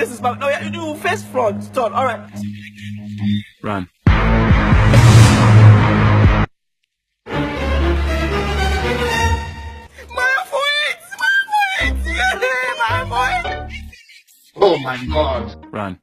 This is my no. You do face front turn. All right. Run. My voice. My voice. My voice. Oh my God. Run.